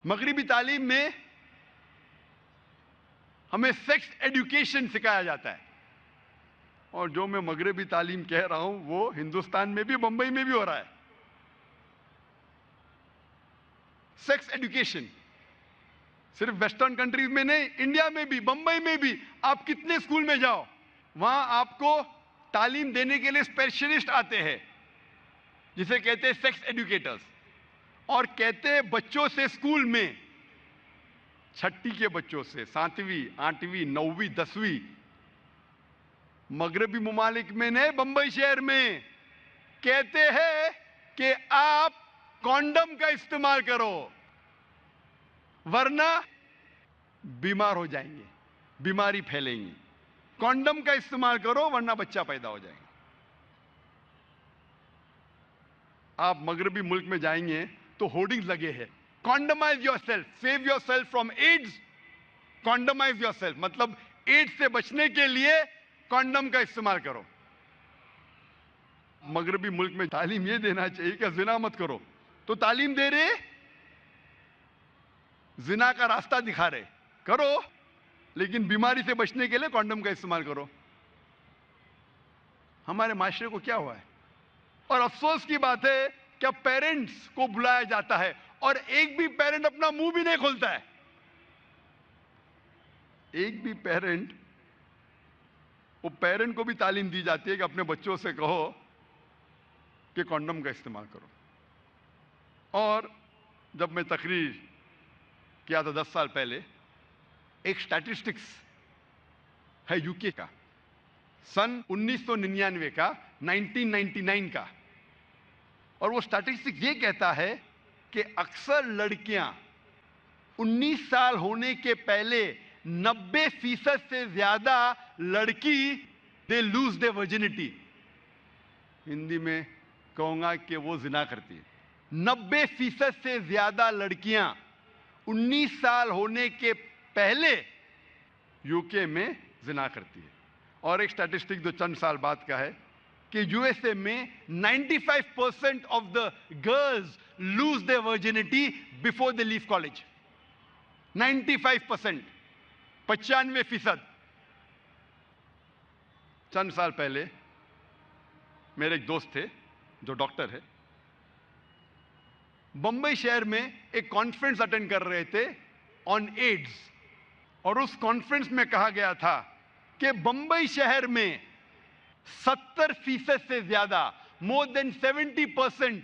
मगरिबी तालीम में हमें सेक्स एजुकेशन सिखाया जाता है, और जो मैं मगरिबी तालीम कह रहा हूं वो हिंदुस्तान में भी, बंबई में भी हो रहा है। सेक्स एजुकेशन सिर्फ वेस्टर्न कंट्रीज में नहीं, इंडिया में भी, बंबई में भी। आप कितने स्कूल में जाओ, वहां आपको तालीम देने के लिए स्पेशलिस्ट आते हैं, जिसे कहते हैं सेक्स एजुकेटर्स। और कहते हैं बच्चों से स्कूल में, छठी के बच्चों से, 7वीं 8वीं 9वीं 10वीं, मगरबी ममालिक में नहीं, बंबई शहर में कहते हैं कि आप कॉन्डम का इस्तेमाल करो वरना बीमार हो जाएंगे, बीमारी फैलेंगी। कॉन्डम का इस्तेमाल करो वरना बच्चा पैदा हो जाएगा। आप मगरबी मुल्क में जाएंगे तो होर्डिंग्स लगे हैं, condomise yourself, save yourself from AIDS, condomise yourself, मतलब एड्स से बचने के लिए कॉन्डम का इस्तेमाल करो। मगरबी मुल्क में तालीम ये देना चाहिए कि जिना मत करो, तो तालीम दे रहे, जिना का रास्ता दिखा रहे, करो लेकिन बीमारी से बचने के लिए कॉन्डम का इस्तेमाल करो। हमारे माशरे को क्या हुआ है? और अफसोस की बात है कि अब पेरेंट्स को बुलाया जाता है और एक भी पेरेंट अपना मुंह भी नहीं खोलता है। एक भी पेरेंट, वो पेरेंट को भी तालीम दी जाती है कि अपने बच्चों से कहो कि कॉन्डम का इस्तेमाल करो। और जब मैं तकरीर किया था 10 साल पहले, एक स्टैटिस्टिक्स है यूके का, सन 1999 का, 1999 का, और वो स्टैटिस्टिक्स ये कहता है कि अक्सर लड़कियां 19 साल होने के पहले 90% से ज्यादा लड़की they lose they virginity, Hindi में कहूंगा कि वो जिना करती है। 90% से ज्यादा लड़कियां 19 साल होने के पहले यूके में जिना करती है। और एक स्टैटिस्टिक जो चंद साल बाद का है कि यूएसए में 95% of the girls lose their virginity before they leave college. 95%, 95%। चंद साल पहले मेरे एक दोस्त थे जो डॉक्टर है, बंबई शहर में एक कॉन्फ्रेंस अटेंड कर रहे थे ऑन एड्स, और उस कॉन्फ्रेंस में कहा गया था कि बंबई शहर में 70% से ज्यादा, मोर देन 70%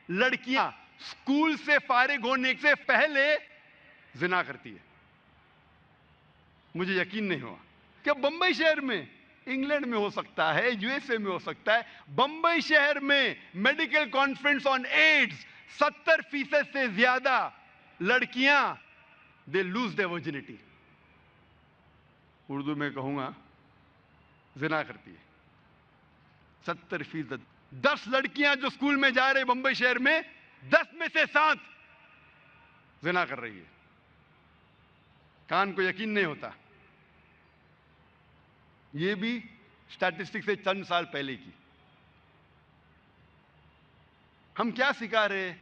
लड़कियां स्कूल से फारिग होने से पहले जिना करती है। मुझे यकीन नहीं हुआ कि बंबई शहर में, इंग्लैंड में हो सकता है, यूएसए में हो सकता है, बंबई शहर में मेडिकल कॉन्फ्रेंस ऑन एड्स, 70% से ज्यादा लड़कियां they lose their virginity, Urdu में कहूंगा जिना करती है। 70%। 10 लड़कियां जो स्कूल में जा रही बंबई शहर में, 10 में से 7 जिना कर रही है। कान को यकीन नहीं होता। ये भी स्टैटिस्टिक्स से चंद साल पहले की। हम क्या सिखा रहे हैं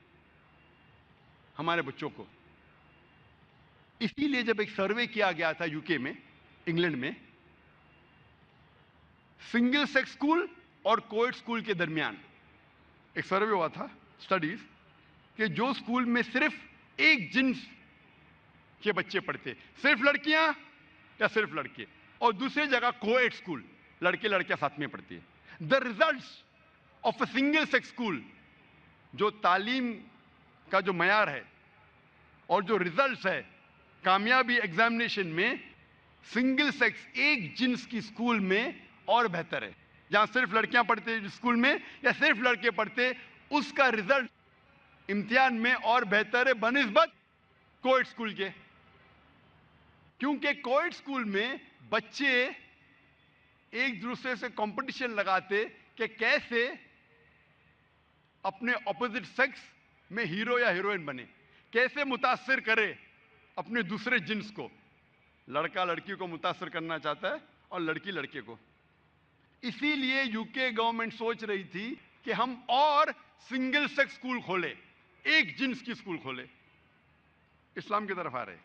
हमारे बच्चों को? इसीलिए जब एक सर्वे किया गया था यूके में, इंग्लैंड में, सिंगल सेक्स स्कूल और कोएड स्कूल के दरमियान एक सर्वे हुआ था, स्टडीज, कि जो स्कूल में सिर्फ एक जिन्स के बच्चे पढ़ते, सिर्फ लड़कियां या सिर्फ लड़के, और दूसरी जगह कोएड स्कूल, लड़के लड़कियां साथ में पढ़ती है, the results of a single sex school, जो तालीम का जो मयार है और जो रिजल्ट्स है कामयाबी एग्जामिनेशन में, सिंगल सेक्स, एक जिन्स की स्कूल में और बेहतर है। जहां सिर्फ लड़कियां पढ़ते स्कूल में या सिर्फ लड़के पढ़ते, उसका रिजल्ट इम्तिहान में और बेहतर है बनिस्बत कोएड स्कूल के। क्योंकि कोएड स्कूल में बच्चे एक दूसरे से कंपटीशन लगाते कि कैसे अपने ऑपोजिट सेक्स में हीरो या हीरोइन बने, कैसे मुतासिर करे अपने दूसरे जिन्स को। लड़का लड़की को मुतासिर करना चाहता है और लड़की लड़के को। इसीलिए यूके गवर्नमेंट सोच रही थी कि हम और सिंगल सेक्स स्कूल खोले, एक जिन्स की स्कूल खोले। इस्लाम की तरफ आ रहे हैं।